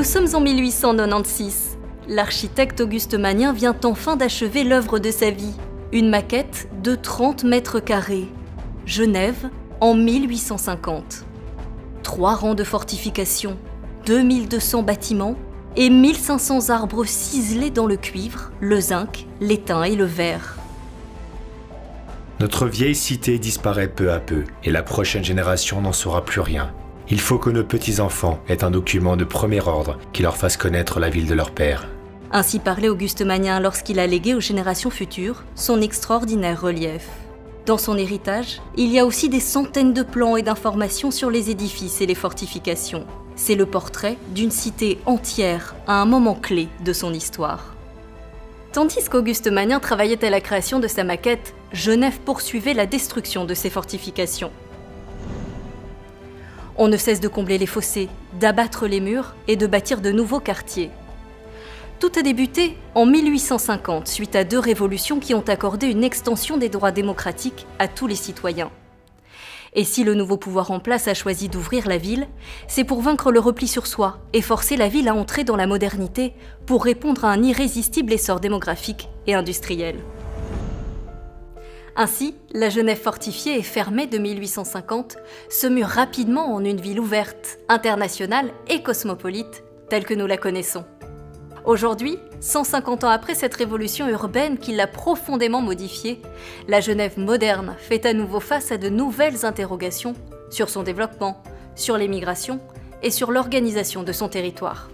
Nous sommes en 1896. L'architecte Auguste Magnien vient enfin d'achever l'œuvre de sa vie. Une maquette de 30 mètres carrés. Genève, en 1850. 3 rangs de fortifications, 2200 bâtiments et 1500 arbres ciselés dans le cuivre, le zinc, l'étain et le verre. Notre vieille cité disparaît peu à peu et la prochaine génération n'en saura plus rien. Il faut que nos petits-enfants aient un document de premier ordre qui leur fasse connaître la ville de leur père. Ainsi parlait Auguste Magnien lorsqu'il a légué aux générations futures son extraordinaire relief. Dans son héritage, il y a aussi des centaines de plans et d'informations sur les édifices et les fortifications. C'est le portrait d'une cité entière à un moment clé de son histoire. Tandis qu'Auguste Magnien travaillait à la création de sa maquette, Genève poursuivait la destruction de ses fortifications. On ne cesse de combler les fossés, d'abattre les murs et de bâtir de nouveaux quartiers. Tout a débuté en 1850, suite à 2 révolutions qui ont accordé une extension des droits démocratiques à tous les citoyens. Et si le nouveau pouvoir en place a choisi d'ouvrir la ville, c'est pour vaincre le repli sur soi et forcer la ville à entrer dans la modernité pour répondre à un irrésistible essor démographique et industriel. Ainsi, la Genève fortifiée et fermée de 1850 se mue rapidement en une ville ouverte, internationale et cosmopolite, telle que nous la connaissons. Aujourd'hui, 150 ans après cette révolution urbaine qui l'a profondément modifiée, la Genève moderne fait à nouveau face à de nouvelles interrogations sur son développement, sur l'émigration et sur l'organisation de son territoire.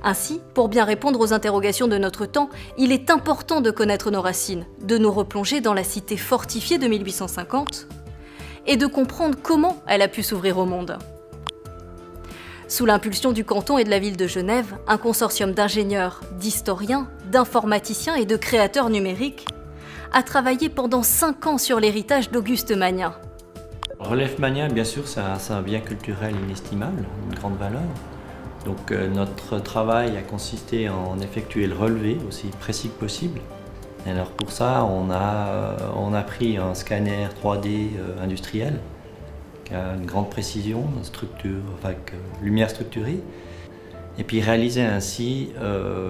Ainsi, pour bien répondre aux interrogations de notre temps, il est important de connaître nos racines, de nous replonger dans la cité fortifiée de 1850 et de comprendre comment elle a pu s'ouvrir au monde. Sous l'impulsion du canton et de la ville de Genève, un consortium d'ingénieurs, d'historiens, d'informaticiens et de créateurs numériques a travaillé pendant 5 ans sur l'héritage d'Auguste Magnien. Relief Magnien, bien sûr, c'est un bien culturel inestimable, une grande valeur. Donc notre travail a consisté en effectuer le relevé aussi précis que possible. Et alors pour ça, on a pris un scanner 3D industriel qui a une grande précision, avec lumière structurée, et puis réaliser ainsi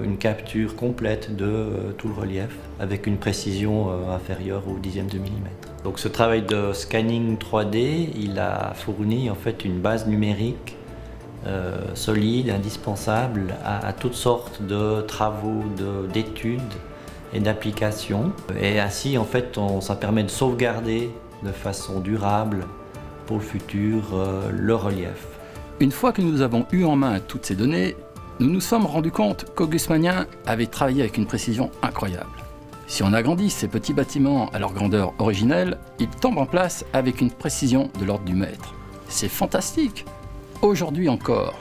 une capture complète de tout le relief avec une précision inférieure au dixième de millimètre. Donc ce travail de scanning 3D, il a fourni en fait une base numérique solide, indispensable à toutes sortes de travaux, d'études et d'applications. Et ainsi, en fait, ça permet de sauvegarder de façon durable pour le futur le relief. Une fois que nous avons eu en main toutes ces données, nous nous sommes rendus compte qu'Auguste Magnien avait travaillé avec une précision incroyable. Si on agrandit ces petits bâtiments à leur grandeur originelle, ils tombent en place avec une précision de l'ordre du mètre. C'est fantastique! Aujourd'hui encore,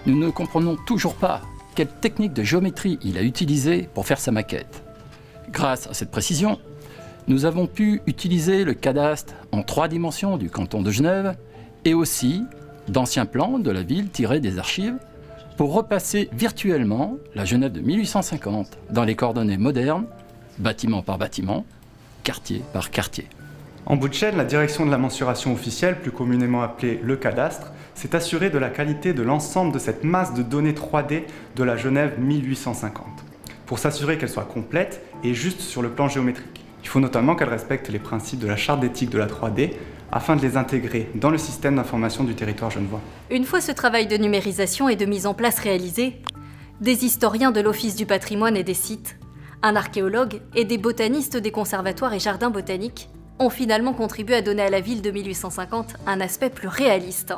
nous ne comprenons toujours pas quelle technique de géométrie il a utilisée pour faire sa maquette. Grâce à cette précision, nous avons pu utiliser le cadastre en 3 dimensions du canton de Genève et aussi d'anciens plans de la ville tirés des archives pour repasser virtuellement la Genève de 1850 dans les coordonnées modernes, bâtiment par bâtiment, quartier par quartier. En bout de chaîne, la direction de la mensuration officielle, plus communément appelée le cadastre, s'est assurée de la qualité de l'ensemble de cette masse de données 3D de la Genève 1850, pour s'assurer qu'elle soit complète et juste sur le plan géométrique. Il faut notamment qu'elle respecte les principes de la charte d'éthique de la 3D afin de les intégrer dans le système d'information du territoire genevois. Une fois ce travail de numérisation et de mise en place réalisé, des historiens de l'Office du patrimoine et des sites, un archéologue et des botanistes des conservatoires et jardins botaniques ont finalement contribué à donner à la ville de 1850 un aspect plus réaliste.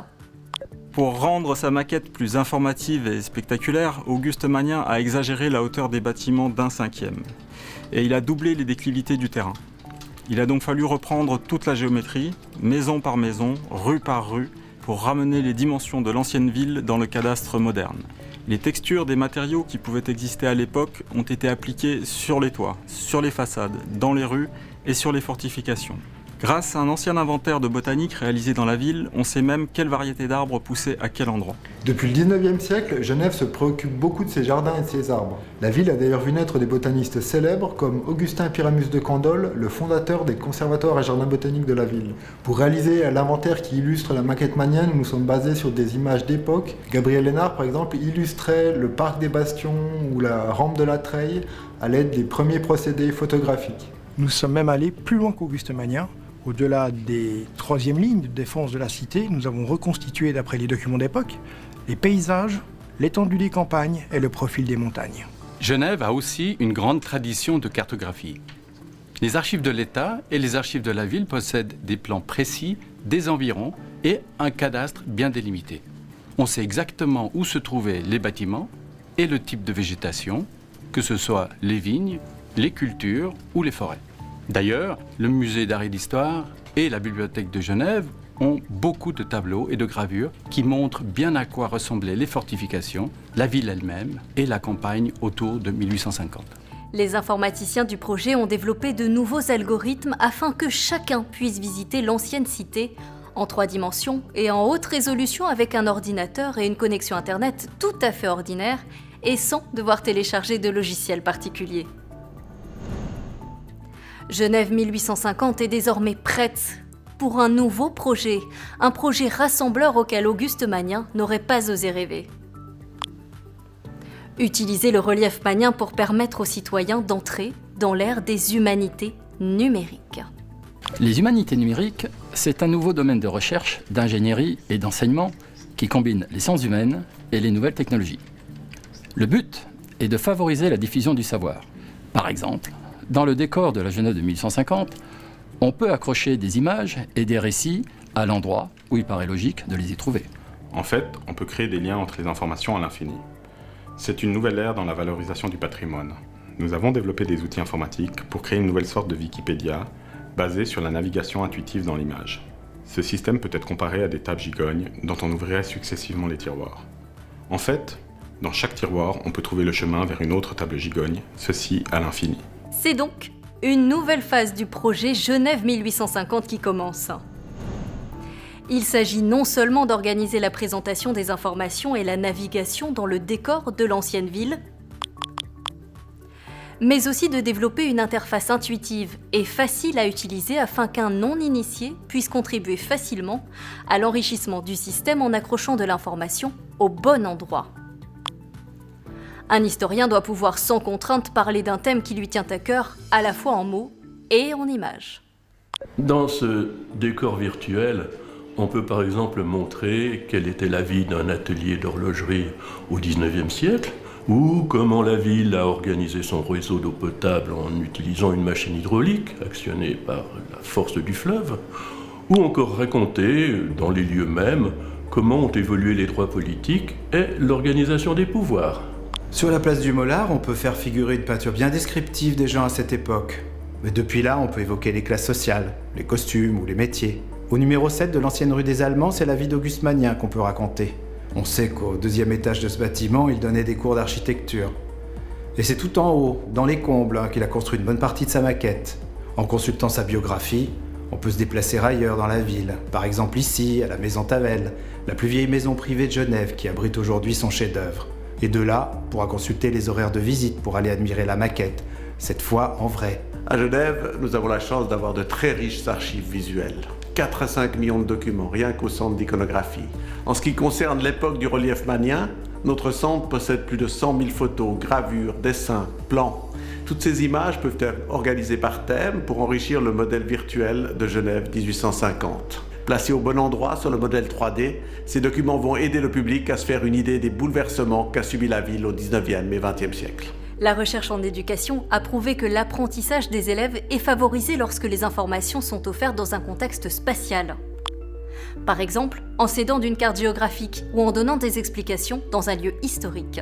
Pour rendre sa maquette plus informative et spectaculaire, Auguste Magnien a exagéré la hauteur des bâtiments d'1/5. Et il a doublé les déclivités du terrain. Il a donc fallu reprendre toute la géométrie, maison par maison, rue par rue, pour ramener les dimensions de l'ancienne ville dans le cadastre moderne. Les textures des matériaux qui pouvaient exister à l'époque ont été appliquées sur les toits, sur les façades, dans les rues et sur les fortifications. Grâce à un ancien inventaire de botanique réalisé dans la ville, on sait même quelle variété d'arbres poussaient à quel endroit. Depuis le 19e siècle, Genève se préoccupe beaucoup de ses jardins et de ses arbres. La ville a d'ailleurs vu naître des botanistes célèbres comme Augustin Pyramus de Candolle, le fondateur des conservatoires et jardins botaniques de la ville. Pour réaliser l'inventaire qui illustre la maquette manienne, nous sommes basés sur des images d'époque. Gabriel Lénard, par exemple, illustrait le parc des Bastions ou la rampe de la Treille à l'aide des premiers procédés photographiques. Nous sommes même allés plus loin qu'Auguste Magnien. Au-delà des troisièmes lignes de défense de la cité, nous avons reconstitué, d'après les documents d'époque, les paysages, l'étendue des campagnes et le profil des montagnes. Genève a aussi une grande tradition de cartographie. Les archives de l'État et les archives de la ville possèdent des plans précis des environs et un cadastre bien délimité. On sait exactement où se trouvaient les bâtiments et le type de végétation, que ce soit les vignes, les cultures ou les forêts. D'ailleurs, le musée d'art et d'histoire et la bibliothèque de Genève ont beaucoup de tableaux et de gravures qui montrent bien à quoi ressemblaient les fortifications, la ville elle-même et la campagne autour de 1850. Les informaticiens du projet ont développé de nouveaux algorithmes afin que chacun puisse visiter l'ancienne cité en 3 dimensions et en haute résolution avec un ordinateur et une connexion Internet tout à fait ordinaire et sans devoir télécharger de logiciels particuliers. Genève 1850 est désormais prête pour un nouveau projet, un projet rassembleur auquel Auguste Magnien n'aurait pas osé rêver. Utiliser le relief magnien pour permettre aux citoyens d'entrer dans l'ère des humanités numériques. Les humanités numériques, c'est un nouveau domaine de recherche, d'ingénierie et d'enseignement qui combine les sciences humaines et les nouvelles technologies. Le but est de favoriser la diffusion du savoir. Par exemple, dans le décor de la Genève de 1850, on peut accrocher des images et des récits à l'endroit où il paraît logique de les y trouver. En fait, on peut créer des liens entre les informations à l'infini. C'est une nouvelle ère dans la valorisation du patrimoine. Nous avons développé des outils informatiques pour créer une nouvelle sorte de Wikipédia basée sur la navigation intuitive dans l'image. Ce système peut être comparé à des tables gigognes dont on ouvrirait successivement les tiroirs. En fait, dans chaque tiroir, on peut trouver le chemin vers une autre table gigogne, ceci à l'infini. C'est donc une nouvelle phase du projet Genève 1850 qui commence. Il s'agit non seulement d'organiser la présentation des informations et la navigation dans le décor de l'ancienne ville, mais aussi de développer une interface intuitive et facile à utiliser afin qu'un non-initié puisse contribuer facilement à l'enrichissement du système en accrochant de l'information au bon endroit. Un historien doit pouvoir sans contrainte parler d'un thème qui lui tient à cœur, à la fois en mots et en images. Dans ce décor virtuel, on peut par exemple montrer quelle était la vie d'un atelier d'horlogerie au XIXe siècle, ou comment la ville a organisé son réseau d'eau potable en utilisant une machine hydraulique actionnée par la force du fleuve, ou encore raconter, dans les lieux mêmes, comment ont évolué les droits politiques et l'organisation des pouvoirs. Sur la place du Mollard, on peut faire figurer une peinture bien descriptive des gens à cette époque. Mais depuis là, on peut évoquer les classes sociales, les costumes ou les métiers. Au numéro 7 de l'ancienne rue des Allemands, c'est la vie d'Auguste Magnien qu'on peut raconter. On sait qu'au 2e étage de ce bâtiment, il donnait des cours d'architecture. Et c'est tout en haut, dans les combles, qu'il a construit une bonne partie de sa maquette. En consultant sa biographie, on peut se déplacer ailleurs dans la ville. Par exemple ici, à la Maison Tavel, la plus vieille maison privée de Genève qui abrite aujourd'hui son chef-d'œuvre. Et de là, on pourra consulter les horaires de visite pour aller admirer la maquette, cette fois en vrai. À Genève, nous avons la chance d'avoir de très riches archives visuelles. 4 à 5 millions de documents, rien qu'au centre d'iconographie. En ce qui concerne l'époque du relief magnien, notre centre possède plus de 100 000 photos, gravures, dessins, plans. Toutes ces images peuvent être organisées par thème pour enrichir le modèle virtuel de Genève 1850. Placés au bon endroit sur le modèle 3D, ces documents vont aider le public à se faire une idée des bouleversements qu'a subi la ville au 19e et 20e siècle. La recherche en éducation a prouvé que l'apprentissage des élèves est favorisé lorsque les informations sont offertes dans un contexte spatial. Par exemple, en s'aidant d'une carte géographique ou en donnant des explications dans un lieu historique.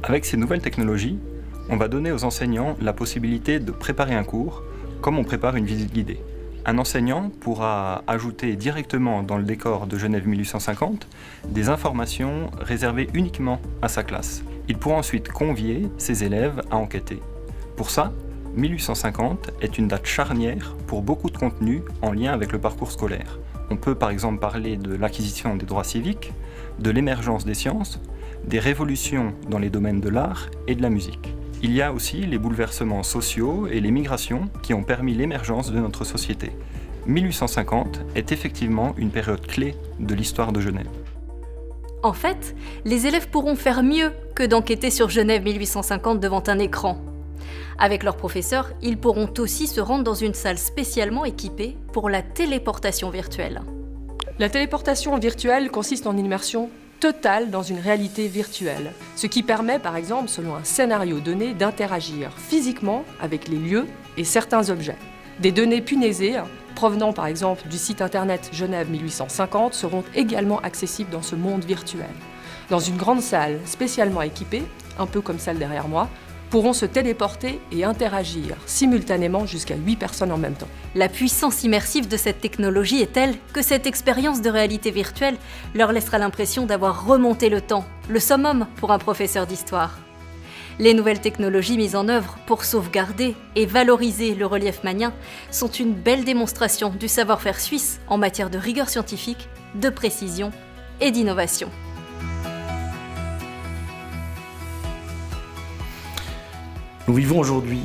Avec ces nouvelles technologies, on va donner aux enseignants la possibilité de préparer un cours comme on prépare une visite guidée. Un enseignant pourra ajouter directement dans le décor de Genève 1850 des informations réservées uniquement à sa classe. Il pourra ensuite convier ses élèves à enquêter. Pour ça, 1850 est une date charnière pour beaucoup de contenus en lien avec le parcours scolaire. On peut par exemple parler de l'acquisition des droits civiques, de l'émergence des sciences, des révolutions dans les domaines de l'art et de la musique. Il y a aussi les bouleversements sociaux et les migrations qui ont permis l'émergence de notre société. 1850 est effectivement une période clé de l'histoire de Genève. En fait, les élèves pourront faire mieux que d'enquêter sur Genève 1850 devant un écran. Avec leurs professeurs, ils pourront aussi se rendre dans une salle spécialement équipée pour la téléportation virtuelle. La téléportation virtuelle consiste en une immersion totale dans une réalité virtuelle, ce qui permet par exemple, selon un scénario donné, d'interagir physiquement avec les lieux et certains objets. Des données punaisées, provenant par exemple du site internet Genève 1850, seront également accessibles dans ce monde virtuel. Dans une grande salle spécialement équipée, un peu comme celle derrière moi, pourront se téléporter et interagir simultanément jusqu'à 8 personnes en même temps. La puissance immersive de cette technologie est telle que cette expérience de réalité virtuelle leur laissera l'impression d'avoir remonté le temps, le summum pour un professeur d'histoire. Les nouvelles technologies mises en œuvre pour sauvegarder et valoriser le relief magnien sont une belle démonstration du savoir-faire suisse en matière de rigueur scientifique, de précision et d'innovation. Nous vivons aujourd'hui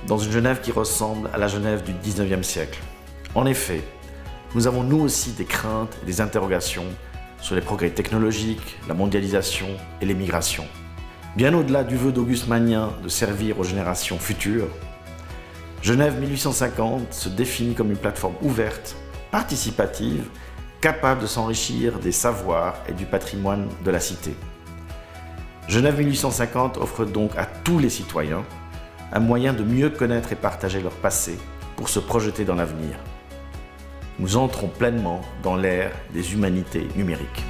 dans une Genève qui ressemble à la Genève du 19e siècle. En effet, nous avons nous aussi des craintes et des interrogations sur les progrès technologiques, la mondialisation et les migrations. Bien au-delà du vœu d'Auguste Magnien de servir aux générations futures, Genève 1850 se définit comme une plateforme ouverte, participative, capable de s'enrichir des savoirs et du patrimoine de la cité. Genève 1850 offre donc à tous les citoyens un moyen de mieux connaître et partager leur passé pour se projeter dans l'avenir. Nous entrons pleinement dans l'ère des humanités numériques.